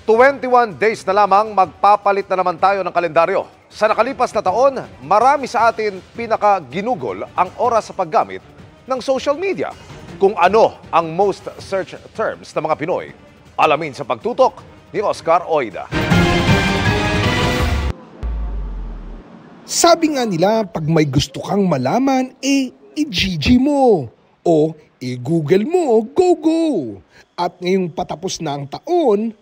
21 days na lamang magpapalit na naman tayo ng kalendaryo. Sa nakalipas na taon, marami sa atin pinaka-ginugol ang oras sa paggamit ng social media. Kung ano ang most search terms ng mga Pinoy, alamin sa pagtutok ni Oscar Oida. Sabi nga nila, pag may gusto kang malaman, i-GG mo o i-Google mo, go! At ngayong patapos na ang taon,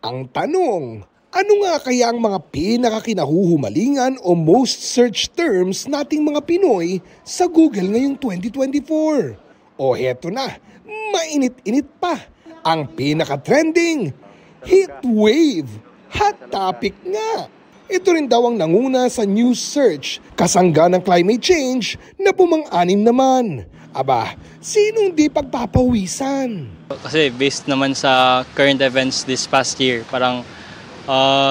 ang tanong, ano nga kaya ang mga pinakakinahuhumalingan o most search terms nating mga Pinoy sa Google ngayong 2024? O heto na, mainit-init pa, ang pinaka-trending, heat wave, hot topic nga. Ito rin daw ang nanguna sa news search, kasangga ng climate change na pumang-anim naman. Aba, sinong di pagpapawisan? Kasi based naman sa current events this past year, parang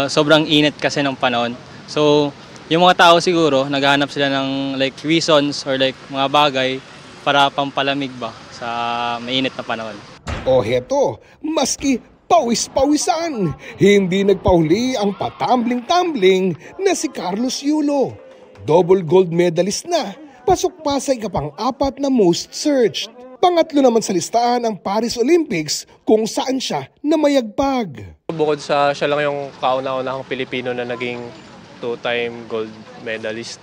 sobrang init kasi ng panahon. So, yung mga tao siguro, naghahanap sila ng like reasons or like mga bagay para pampalamig ba sa mainit na panahon. O heto, maski pawis-pawisan, hindi nagpahuli ang patambling-tambling na si Carlos Yulo. Double gold medalist na, pasok pa sa ikapang-apat na most searched. Pangatlo naman sa listahan ang Paris Olympics kung saan siya namayagpag. Bukod sa siya lang yung kauna-unahang Pilipino na naging two-time gold medalist.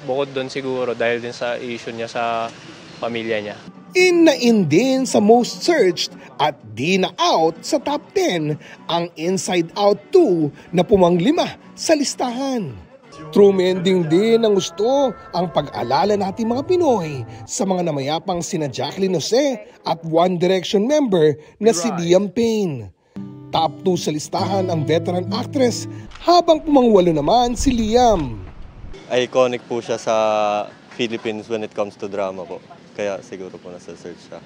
Bukod doon siguro dahil din sa issue niya sa pamilya niya. In na in din sa most searched at di na out sa top 10 ang Inside Out 2 na pumanglima sa listahan. True mending din ang gusto ang pag-alala natin mga Pinoy sa mga namayapang sina Jacqueline Jose at One Direction member na si Liam Payne. Top 2 sa listahan ang veteran actress habang pumangwalo naman si Liam. Iconic po siya sa Philippines when it comes to drama po. Kaya siguro po nasa search siya.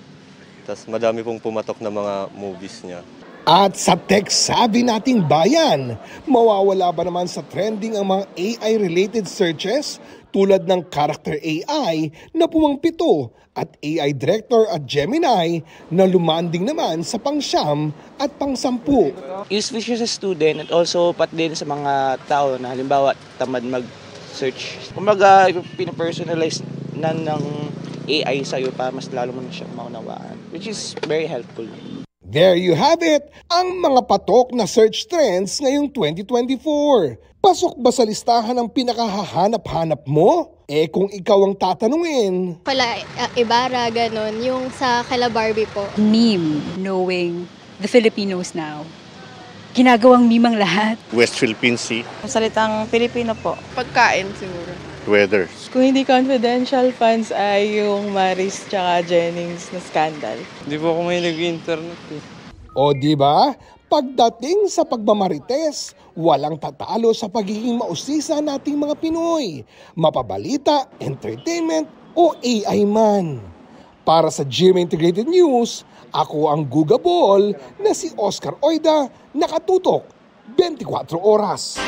Tapos madami pong pumatok na mga movies niya. At sa tech-savvy nating bayan, mawawala ba naman sa trending ang mga AI-related searches tulad ng character AI na pumangpito at AI director at Gemini na lumanding naman sa pang-siyam at pang-sampu. Useful siya sa student at also pat din sa mga tao na halimbawa tamad mag-search. Kumbaga, pinapersonalize na ng AI sa'yo para mas lalo mo na siyang maunawaan, which is very helpful. There you have it, ang mga patok na search trends ngayong 2024. Pasok ba sa listahan ang pinakahahanap-hanap mo? Kung ikaw ang tatanungin. Pala Ibarra, ganon, yung sa kala Barbie po. Meme, knowing the Filipinos now. Ginagawang meme ang lahat. West Philippine Sea. Salitang Pilipino po. Pagkain siguro. Weather. Kung hindi confidential funds ay yung Maris tsaka Jennings na scandal. Hindi po ako may nag-internet eh. O diba? Pagdating sa pagmamarites, walang tatalo sa pagiging mausisa nating mga Pinoy. Mapabalita, entertainment o AI man. Para sa GMA Integrated News, ako ang Gugabol na si Oscar Oida, nakatutok 24 oras.